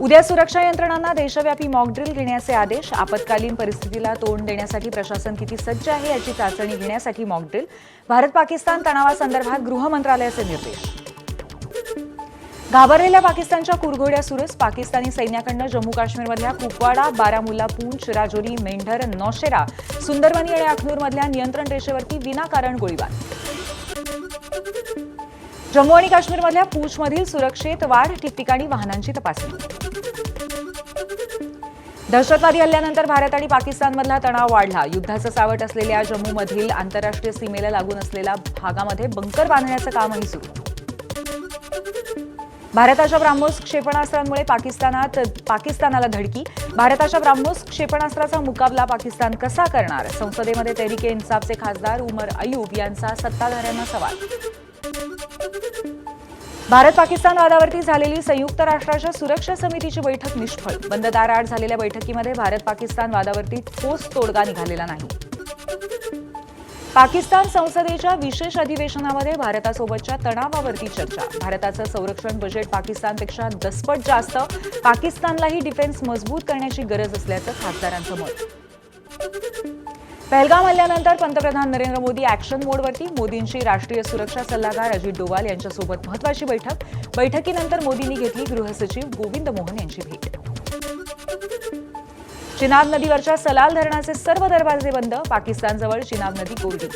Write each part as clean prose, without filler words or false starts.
उद्या सुरक्षा यंत्रणांना देशव्यापी मॉकड्रिल घेण्याचे आदेश. आपत्कालीन परिस्थितीला तोंड देण्यासाठी प्रशासन किती सज्ज आहे याची चाचणी घेण्यासाठी मॉकड्रिल. भारत पाकिस्तान तणावासंदर्भात गृह मंत्रालयाचे निर्देश. घाबरलेल्या पाकिस्तानच्या कुरघोड्या सुरूच. पाकिस्तानी सैन्याकडनं जम्मू काश्मीरमधल्या कुपवाडा, बारामुल्ला, पूंछ, राजौरी, मेंढर, नौशेरा, सुंदरबनी आणि अखनूरमधल्या नियंत्रण रेषेवरती विनाकारण गोळीबार. जम्मू आणि काश्मीरमधल्या पूंछमधील सुरक्षेत वाढ. ठिकठिकाणी वाहनांची तपासणी. दहशतवादी हल्ल्यानंतर भारत आणि पाकिस्तानमधला तणाव वाढला. युद्धाचं सावट असलेल्या जम्मूमधील आंतरराष्ट्रीय सीमेला लागून असलेल्या भागामध्ये बंकर बांधण्याचं कामही सुरू. भारताच्या ब्राह्मोस क्षेपणास्त्रांमुळे पाकिस्तानाला धडकी. भारताच्या ब्राह्मोस क्षेपणास्त्राचा मुकाबला पाकिस्तान कसा करणार? संसदेमध्ये तहरीके इन्साफचे खासदार उमर अयूब यांचा सत्ताधाऱ्यांना सवाल. भारत पाकिस्तान वादावरती झालेली संयुक्त राष्ट्राच्या सुरक्षा समितीची बैठक निष्फळ. बंद दाराआड झालेल्या बैठकीमध्ये भारत पाकिस्तान वादावरती ठोस तोडगा निघालेला नाही. पाकिस्तान संसदेच्या विशेष अधिवेशनामध्ये भारतासोबतच्या तणावावरती चर्चा. भारताचं संरक्षण बजेट पाकिस्तानपेक्षा दसपट जास्त. पाकिस्तानलाही डिफेन्स मजबूत करण्याची गरज असल्याचं खासदारांचं मत. पहलगाम हल्ल्यानंतर पंतप्रधान नरेंद्र मोदी ॲक्शन मोडवरती. मोदींची राष्ट्रीय सुरक्षा सल्लागार अजित डोवाल यांच्यासोबत महत्वाची बैठक. बैठकीनंतर मोदींनी घेतली गृहसचिव गोविंद मोहन यांची भेट. चिनाब नदीवरच्या सलाल धरणाचे सर्व दरवाजे बंद. पाकिस्तानजवळ चिनाब नदी कोरडी.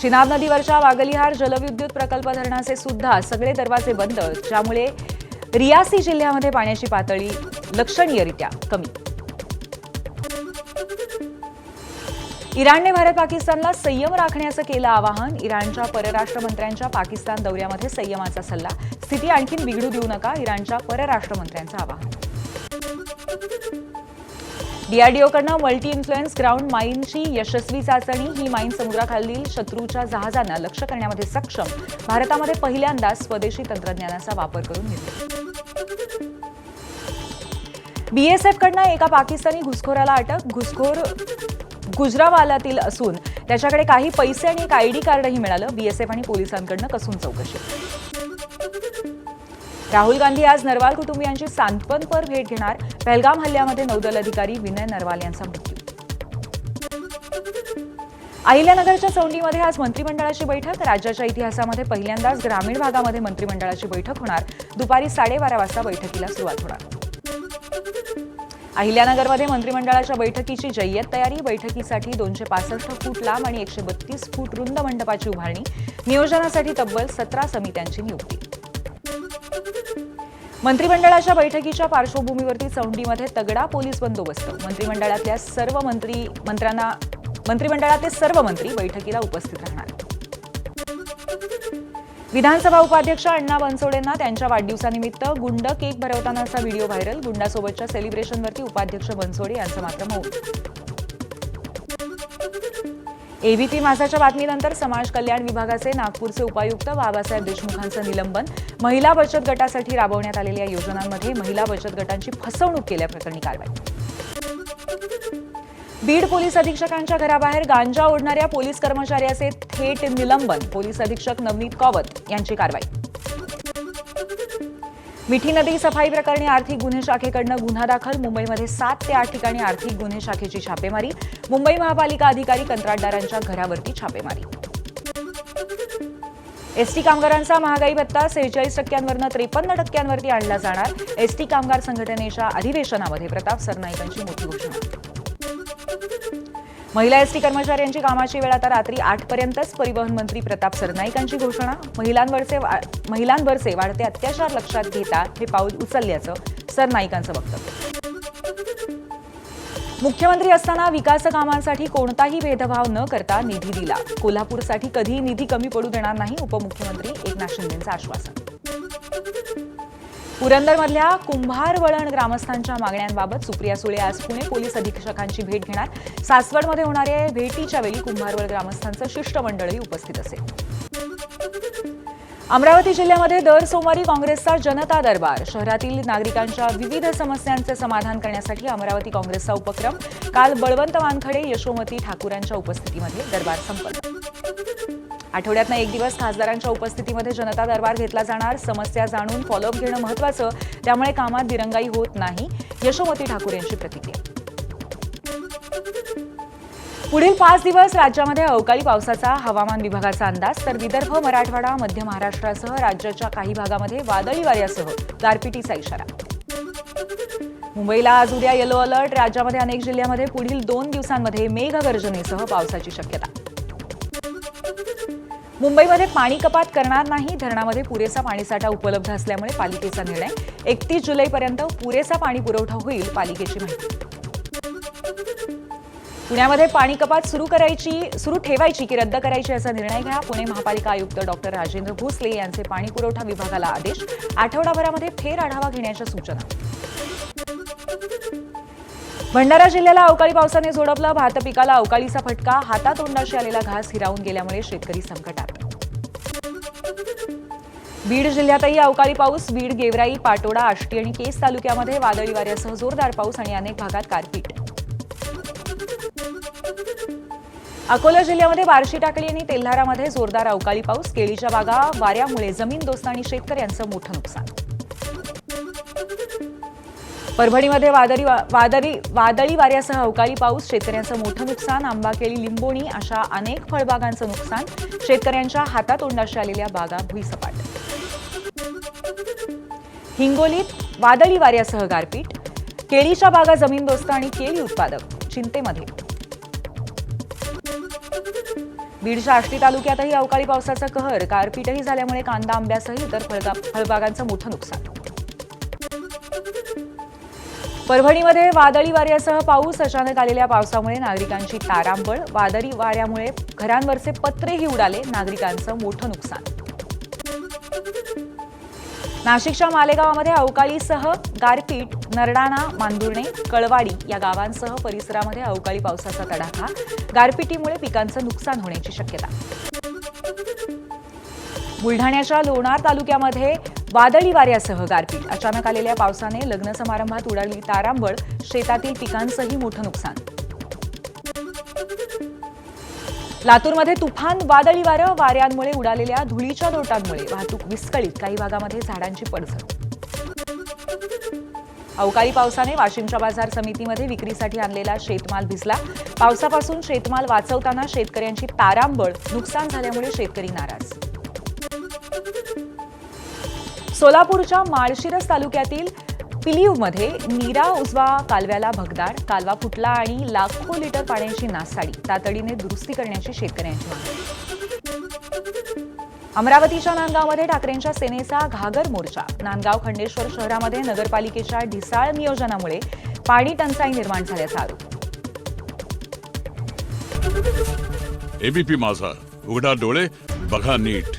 चिनाब नदीवरच्या वागलिहार जलविद्युत प्रकल्प धरणाचे सुद्धा सगळे दरवाजे बंद, ज्यामुळे रियासी जिल्ह्यामध्ये पाण्याची पातळी लक्षणीयरित्या कमी. इराणने भारत पाकिस्तानला संयम राखण्याचं केलं आवाहन. इराणच्या परराष्ट्र मंत्र्यांच्या पाकिस्तान दौऱ्यामध्ये संयमाचा सल्ला. स्थिती आणखी बिघडू देऊ नका, इराणच्या परराष्ट्र मंत्र्यांचं आवाहन. डीआरडीओकडनं मल्टी इन्फ्लुएन्स ग्राउंड माईनची यशस्वी चाचणी. ही माईन समुद्राखालील शत्रूच्या जहाजांना लक्ष्य करण्यामध्ये सक्षम. भारतामध्ये पहिल्यांदा स्वदेशी तंत्रज्ञानाचा वापर करून निर्मिती. बीएसएफकडनं एका पाकिस्तानी घुसखोराला अटक. घुसखोर गुजरावालातील असून त्याच्याकडे काही पैसे आणि एक आयडी कार्डही मिळालं. बीएसएफ आणि पोलिसांकडनं कसून चौकशी. राहुल गांधी आज नरवाल कुटुंबियांची सांत्वनपर भेट घेणार. पहलगाम हल्ल्यामध्ये नौदल अधिकारी विनय नरवाल यांचा मृत्यू. अहिल्यानगरच्या चौंडीमध्ये आज मंत्रिमंडळाची बैठक. राज्याच्या इतिहासामध्ये पहिल्यांदाच ग्रामीण भागामध्ये मंत्रिमंडळाची बैठक होणार. दुपारी 12:30 वाजता बैठकीला सुरुवात होणार. अहिल्यानगरमध्ये मंत्रिमंडळाच्या बैठकीची जय्यत तयारी. बैठकीसाठी 265 फूट लांब आणि 132 फूट रुंद मंडपाची उभारणी. नियोजनासाठी तब्बल 17 समित्यांची नियुक्ती. मंत्रिमंडळाच्या बैठकीच्या पार्श्वभूमीवरती चौंडीमध्ये तगडा पोलीस बंदोबस्त. मंत्रिमंडळातले सर्व मंत्री बैठकीला उपस्थित राहणार. विधानसभा उपाध्यक्ष अण्णा बनसोडेंना त्यांच्या वाढदिवसानिमित्त गुंड केक भरवतानाचा व्हिडिओ व्हायरल. गुंडासोबतच्या सेलिब्रेशनवरती उपाध्यक्ष बनसोडे यांचं मात्र मौन. एबीपी माझाच्या बातमीनंतर समाज कल्याण विभागाचे नागपूरचे उपायुक्त बाबासाहेब देशमुखांचं निलंबन. महिला बचत गटासाठी राबवण्यात आलेल्या योजनांमध्ये महिला बचत गटांची फसवणूक केल्याप्रकरणी कारवाई. बीड पोलीस अधीक्षकांच्या घराबाहेर गांजा ओढणाऱ्या पोलीस कर्मचाऱ्याचे थेट निलंबन. पोलीस अधीक्षक नवनीत कौवत यांची कारवाई. मिठी नदी सफाई प्रकरणी आर्थिक गुन्हे शाखेकडनं गुन्हा दाखल. मुंबईमध्ये 7 ते 8 ठिकाणी आर्थिक गुन्हे शाखेची छापेमारी. मुंबई महापालिका अधिकारी कंत्राटदारांच्या घरावरती छापेमारी. एसटी कामगारांचा महागाई भत्ता 46% 53% आणला जाणार. एसटी कामगार संघटनेच्या अधिवेशनामध्ये प्रताप सरनाईकांची मोठी घोषणा. महिला एसटी कर्मचाऱ्यांची कामाची वेळ आता रात्री 8 पर्यंतच. परिवहन मंत्री प्रताप सरनाईकांची घोषणा. महिलांवरचे वाढते अत्याचार लक्षात घेता हे पाऊल उचलल्याचं सरनाईकांचं वक्तव्य. मुख्यमंत्री असताना विकास कामांसाठी कोणताही भेदभाव न करता निधी दिला. कोल्हापूरसाठी कधीही निधी कमी पडू देणार नाही. उपमुख्यमंत्री एकनाथ शिंदेंचं आश्वासन. पुरंदरमधल्या कुंभारवळण ग्रामस्थांच्या मागण्यांबाबत सुप्रिया सुळे आज पुणे पोलीस अधीक्षकांची भेट घेणार. सासवडमध्ये होणाऱ्या भेटीच्या वेळी कुंभारवळ ग्रामस्थांचं शिष्टमंडळही उपस्थित असेल. अमरावती जिल्ह्यामध्ये दर सोमवारी काँग्रेसचा जनता दरबार. शहरातील नागरिकांच्या विविध समस्यांचे समाधान करण्यासाठी अमरावती काँग्रेसचा उपक्रम. काल बळवंत वानखडे, यशोमती ठाकूरांच्या उपस्थितीमध्ये दरबार संपन्न. आठवड्यातनं एक दिवस खासदारांच्या उपस्थितीमध्ये जनता दरबार घेतला जाणार. समस्या जाणून फॉलोअप घेणं महत्त्वाचं, त्यामुळे कामात दिरंगाई होत नाही. यशोमती ठाकूर यांची प्रतिक्रिया. पुढील 5 दिवस राज्यामध्ये अवकाळी पावसाचा हवामान विभागाचा अंदाज. तर विदर्भ, मराठवाडा, मध्य महाराष्ट्रासह राज्याच्या काही भागामध्ये वादळी वाऱ्यासह गारपिटीचा इशारा. मुंबईला आज उद्या येलो अलर्ट. राज्यामध्ये अनेक जिल्ह्यांमध्ये पुढील 2 दिवसांमध्ये मेघगर्जनेसह पावसाची शक्यता. मुंबईमध्ये पाणी कपात करणार नाही. धरणामध्ये पुरेसा पाणीसाठा उपलब्ध असल्यामुळे पालिकेचा निर्णय. 31 जुलैपर्यंत पुरेसा पाणी पुरवठा होईल, पालिकेची माहिती. पुण्यामध्ये पाणी कपात सुरू ठेवायची की रद्द करायची असा निर्णय घ्या. पुणे महापालिका आयुक्त डॉक्टर राजेंद्र भोसले यांचे पाणी पुरवठा विभागाला आदेश. आठवडाभरामध्ये फेर आढावा घेण्याच्या सूचना. भंडारा जिल्ह्याला अवकाळी पावसाने झोडपलं. भात पिकाला अवकाळीचा फटका. हातातोंडाशी आलेला घास हिरावून गेल्यामुळे शेतकरी संकटात. बीड जिल्ह्यातही अवकाळी पाऊस. बीड, गेवराई, पाटोडा, आष्टी आणि केज तालुक्यामध्ये वादळी वाऱ्यासह जोरदार पाऊस आणि अनेक भागात गारपीट. अकोला जिल्ह्यामध्ये बार्शी, टाकळी आणि तेल्हारामध्ये जोरदार अवकाळी पाऊस. केळीच्या बागा वाऱ्यामुळे जमीनदोस्त आणि शेतकऱ्यांचं मोठं नुकसान. परभणीमध्ये वादळी वाऱ्यासह अवकाळी पाऊस. शेतकऱ्यांचं मोठं नुकसान. आंबा, केळी, लिंबोणी अशा अनेक फळबागांचं नुकसान. शेतकऱ्यांच्या हातातोंडाशी आलेल्या बागा भुईसपाट. हिंगोलीत वादळी वाऱ्यासह गारपीट. केळीच्या बागा जमीनदोस्त आणि केळी उत्पादक चिंतेमध्ये. बीडच्या आष्टी तालुक्यातही अवकाळी पावसाचा कहर. गारपीटही झाल्यामुळे कांदा, आंब्यासह इतर फळबागांचं मोठं नुकसान. परभणीमध्ये वादळी वाऱ्यासह पाऊस. अचानक आलेल्या पावसामुळे नागरिकांची तारांबळ. वादळी वाऱ्यामुळे घरांवरचे पत्रेही उडाले. नागरिकांचं मोठं नुकसान. नाशिकच्या मालेगावामध्ये अवकाळीसह गारपीट. नरडाणा, मांदुर्णे, कळवाडी या गावांसह परिसरामध्ये अवकाळी पावसाचा तडाखा. गारपिटीमुळे पिकांचं नुकसान होण्याची शक्यता. बुलढाण्याच्या लोणार तालुक्यामध्ये वादळी वाऱ्यासह गारपीट. अचानक आलेल्या पावसाने लग्न समारंभात उडाली तारांबळ. शेतातील पिकांचंही मोठं नुकसान. लातूरमध्ये तुफान वादळी वारं. वाऱ्यांमुळे उडालेल्या धुळीच्या लोटांमुळे वाहतूक विस्कळीत. काही भागामध्ये झाडांची पडझड. अवकाळी पावसाने वाशिमच्या बाजार समितीमध्ये विक्रीसाठी आणलेला शेतमाल भिजला. पावसापासून शेतमाल वाचवताना शेतकऱ्यांची तारांबळ. नुकसान झाल्यामुळे शेतकरी नाराज. सोलापूरच्या माळशिरस तालुक्यातील पिलीवमध्ये नीरा उजवा कालव्याला भगदाड. कालवा फुटला आणि लाखो लिटर पाण्याची नासाडी. तातडीने दुरुस्ती करण्याची शेतकऱ्यांची मागणी. अमरावतीच्या नांदगावमध्ये ठाकरेंच्या सेनेचा घागर मोर्चा. नांदगाव खंडेश्वर शहरामध्ये नगरपालिकेच्या ढिसाळ नियोजनामुळे पाणी टंचाई निर्माण झाल्याचा आरोप. एबीपी माझा, उघडा डोळे बघा नीट.